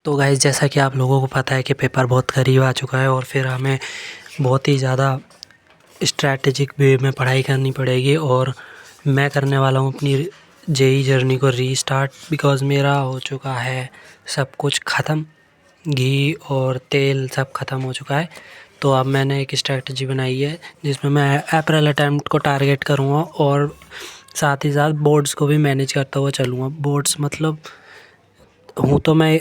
तो गाइस, जैसा कि आप लोगों को पता है कि पेपर बहुत करीब आ चुका है और फिर हमें बहुत ही ज़्यादा स्ट्रैटेजिक वे में पढ़ाई करनी पड़ेगी। और मैं करने वाला हूँ अपनी जेई जर्नी को रीस्टार्ट, बिकॉज़ मेरा हो चुका है सब कुछ ख़त्म। घी और तेल सब ख़त्म हो चुका है। तो अब मैंने एक स्ट्रैटेजी बनाई है जिसमें मैं अप्रैल अटेम्प्ट को टारगेट करूँगा और साथ ही साथ बोर्ड्स को भी मैनेज करता हुआ चलूँगा। बोर्ड्स मतलब हूँ तो मैं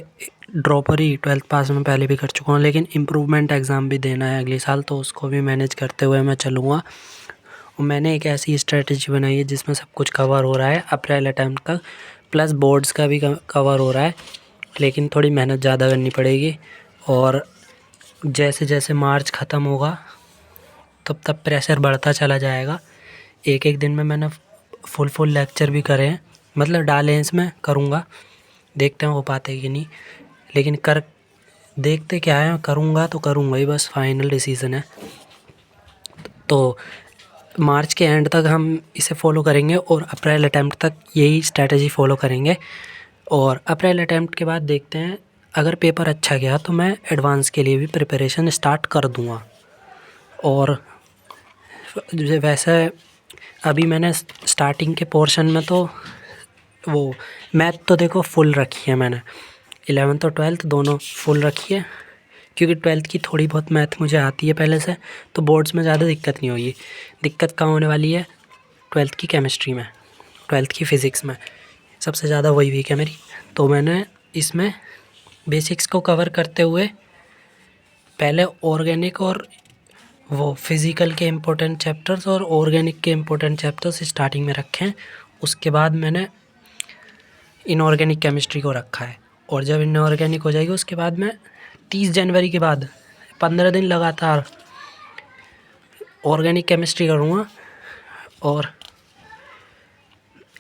ड्रॉपर ही, 12th पास में पहले भी कर चुका हूँ, लेकिन इम्प्रूवमेंट एग्ज़ाम भी देना है अगले साल, तो उसको भी मैनेज करते हुए मैं चलूँगा। और मैंने एक ऐसी स्ट्रेटजी बनाई है जिसमें सब कुछ कवर हो रहा है अप्रैल अटेम्प्ट का, प्लस बोर्ड्स का भी कवर हो रहा है, लेकिन थोड़ी मेहनत ज़्यादा करनी पड़ेगी। और जैसे जैसे मार्च ख़त्म होगा तब तब प्रेशर बढ़ता चला जाएगा। एक एक दिन में मैंने फुल लेक्चर भी करे हैं, मतलब डाले हैं, इसमें करूँगा, देखते हैं हो पाते हैं कि नहीं, लेकिन कर देखते क्या है, करूँगा तो करूँगा ही, बस फाइनल डिसीज़न है। तो मार्च के एंड तक हम इसे फॉलो करेंगे और अप्रैल अटेम्प्ट तक यही स्ट्रैटेजी फॉलो करेंगे। और अप्रैल अटेम्प्ट के बाद देखते हैं, अगर पेपर अच्छा गया तो मैं एडवांस के लिए भी प्रिपरेशन स्टार्ट कर दूँगा। और वैसे अभी मैंने स्टार्टिंग के पोर्शन में तो वो मैथ तो देखो फुल रखी है मैंने, 11th और 12th दोनों फुल रखी है, क्योंकि 12th की थोड़ी बहुत मैथ मुझे आती है पहले से, तो बोर्ड्स में ज़्यादा दिक्कत नहीं होगी। दिक्कत कहाँ होने वाली है? 12th की केमिस्ट्री में, 12th की फ़िज़िक्स में सबसे ज़्यादा वही वीक है मेरी। तो मैंने इसमें बेसिक्स को कवर करते हुए पहले ऑर्गेनिक और वो फिज़िकल के इम्पोर्टेंट चैप्टर्स और ऑर्गेनिक के इम्पोर्टेंट चैप्टर्स स्टार्टिंग में रखे हैं। उसके बाद मैंने इनऑर्गेनिक केमिस्ट्री को रखा है, और जब इनऑर्गेनिक हो जाएगी उसके बाद मैं 30 जनवरी के बाद 15 दिन लगातार ऑर्गेनिक केमिस्ट्री करूँगा। और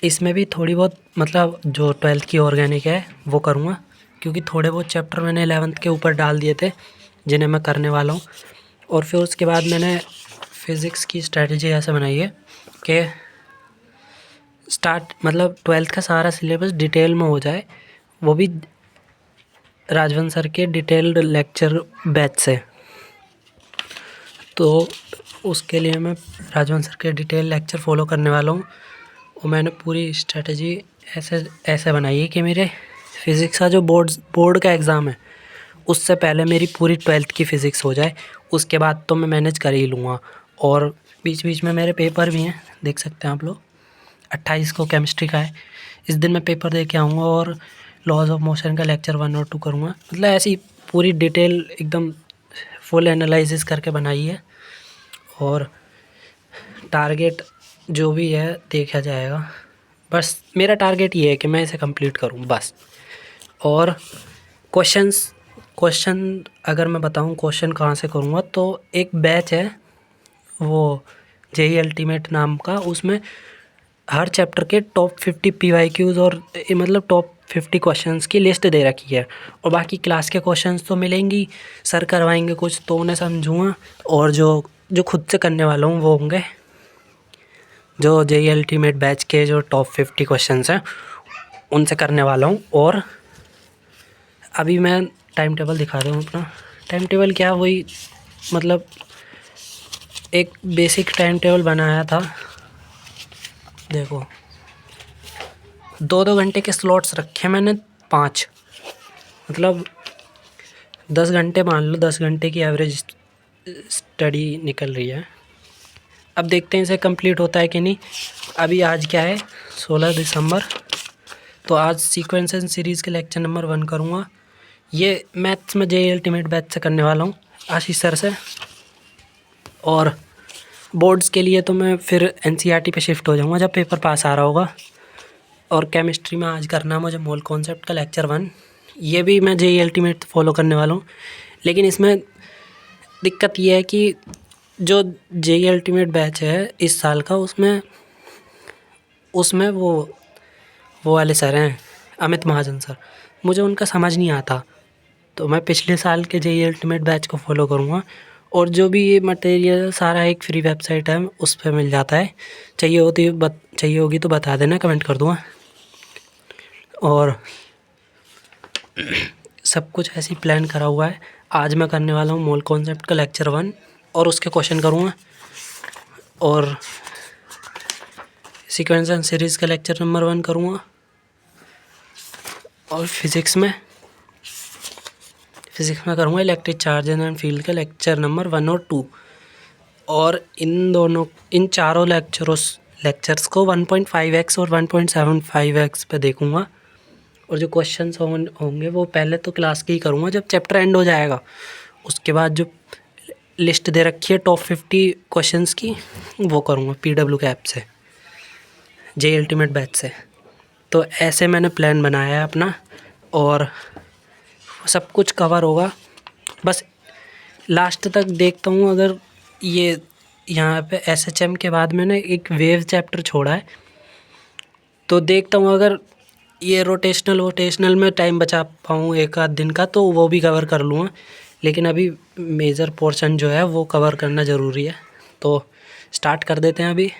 इसमें भी थोड़ी बहुत, मतलब जो 12th की ऑर्गेनिक है वो करूँगा, क्योंकि थोड़े बहुत चैप्टर मैंने 11th के ऊपर डाल दिए थे जिन्हें मैं करने वाला हूँ। और फिर उसके बाद मैंने फ़िज़िक्स की स्ट्रैटेजी ऐसे बनाई है कि मतलब 12th का सारा सिलेबस डिटेल में हो जाए, वो भी राजवंश सर के डिटेल्ड लेक्चर बैच से। तो उसके लिए मैं राजवंश सर के डिटेल लेक्चर फॉलो करने वाला हूँ। और मैंने पूरी स्ट्रेटजी ऐसे बनाई है कि मेरे फ़िज़िक्स का जो बोर्ड का एग्ज़ाम है उससे पहले मेरी पूरी 12th की फ़िज़िक्स हो जाए, उसके बाद तो मैं मैनेज कर ही लूँगा। और बीच बीच में मेरे पेपर भी हैं, देख सकते हैं आप लोग। 28 को केमिस्ट्री का है, इस दिन मैं पेपर दे के आऊँगा और लॉज ऑफ मोशन का लेक्चर 1 और 2 करूँगा। मतलब ऐसी पूरी डिटेल एकदम फुल एनालिसिस करके बनाई है। और टारगेट जो भी है देखा जाएगा, बस मेरा टारगेट ये है कि मैं इसे कंप्लीट करूँ बस। और क्वेश्चन अगर मैं बताऊँ क्वेश्चन कहाँ से करूँगा, तो एक बैच है वो जेई अल्टीमेट नाम का, उसमें हर चैप्टर के टॉप 50 PYQs और मतलब टॉप 50 क्वेश्चंस की लिस्ट दे रखी है। और बाकी क्लास के क्वेश्चंस तो मिलेंगी, सर करवाएंगे कुछ तो उन्हें समझूँगा, और जो खुद से करने वाला हूँ वो होंगे जो जेई अल्टीमेट बैच के जो टॉप 50 क्वेश्चंस हैं उनसे करने वाला हूँ। और अभी मैं टाइम टेबल दिखा रहा हूँ अपना। टाइम टेबल क्या, वही मतलब एक बेसिक टाइम टेबल बनाया था, देखो 2-2 घंटे के स्लॉट्स रखे मैंने, 5, मतलब 10 घंटे मान लो, 10 घंटे की एवरेज स्टडी निकल रही है। अब देखते हैं इसे कंप्लीट होता है कि नहीं। अभी आज क्या है, 16 दिसंबर, तो आज सीक्वेंस एंड सीरीज़ के लेक्चर नंबर 1 करूँगा। ये मैथ्स में जेई अल्टीमेट बैच से करने वाला हूँ आशीष सर से। और बोर्ड्स के लिए तो मैं फिर एनसीईआरटी पे शिफ्ट हो जाऊँगा जब पेपर पास आ रहा होगा। और केमिस्ट्री में आज करना मुझे मोल कॉन्सेप्ट का लेक्चर 1, ये भी मैं जेई अल्टीमेट फॉलो करने वाला हूँ। लेकिन इसमें दिक्कत ये है कि जो जेई अल्टीमेट बैच है इस साल का, उसमें वो वाले सर हैं अमित महाजन सर, मुझे उनका समझ नहीं आता, तो मैं पिछले साल के जेई अल्टीमेट बैच को फॉलो करूँगा। और जो भी ये मटेरियल सारा एक फ्री वेबसाइट है उस पर मिल जाता है, चाहिए होगी तो बता देना, कमेंट कर दूँगा। और सब कुछ ऐसे ही प्लान करा हुआ है। आज मैं करने वाला हूँ मोल कॉन्सेप्ट का लेक्चर 1 और उसके क्वेश्चन करूँगा, और सीक्वेंस एंड सीरीज़ का लेक्चर नंबर 1 करूँगा, और फिज़िक्स में करूँगा इलेक्ट्रिक चार्जेस एंड फील्ड का लेक्चर नंबर 1 और 2। और इन चारों लेक्चर्स को 1.5x और 1.75x पे देखूँगा। और जो क्वेश्चंस होंगे वो पहले तो क्लास के ही करूँगा जब चैप्टर एंड हो जाएगा। उसके बाद जो लिस्ट दे रखी है टॉप 50 क्वेश्चंस की वो करूँगा PW के ऐप से, JEE अल्टीमेट बैच से। तो ऐसे मैंने प्लान बनाया है अपना, और सब कुछ कवर होगा। बस लास्ट तक देखता हूँ। अगर ये यहाँ पे SHM के बाद मैंने एक वेव चैप्टर छोड़ा है, तो देखता हूँ अगर ये रोटेशनल में टाइम बचा पाऊँ एक आध दिन का, तो वो भी कवर कर लूँगा। लेकिन अभी मेजर पोर्शन जो है वो कवर करना ज़रूरी है। तो स्टार्ट कर देते हैं अभी।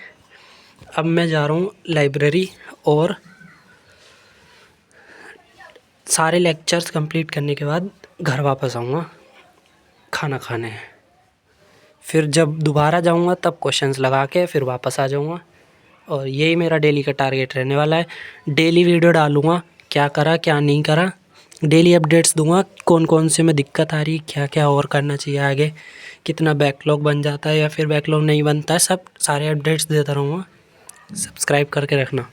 अब मैं जा रहा हूँ लाइब्रेरी, और सारे लेक्चर्स कंप्लीट करने के बाद घर वापस आऊँगा खाना खाने। फिर जब दोबारा जाऊँगा तब क्वेश्चंस लगा के फिर वापस आ जाऊँगा। और यही मेरा डेली का टारगेट रहने वाला है। डेली वीडियो डालूँगा, क्या करा क्या नहीं करा, डेली अपडेट्स दूंगा, कौन कौन से में दिक्कत आ रही, क्या क्या और करना चाहिए आगे, कितना बैकलॉग बन जाता है या फिर बैकलॉग नहीं बनता है, सब सारे अपडेट्स देता रहूँगा। सब्सक्राइब करके रखना।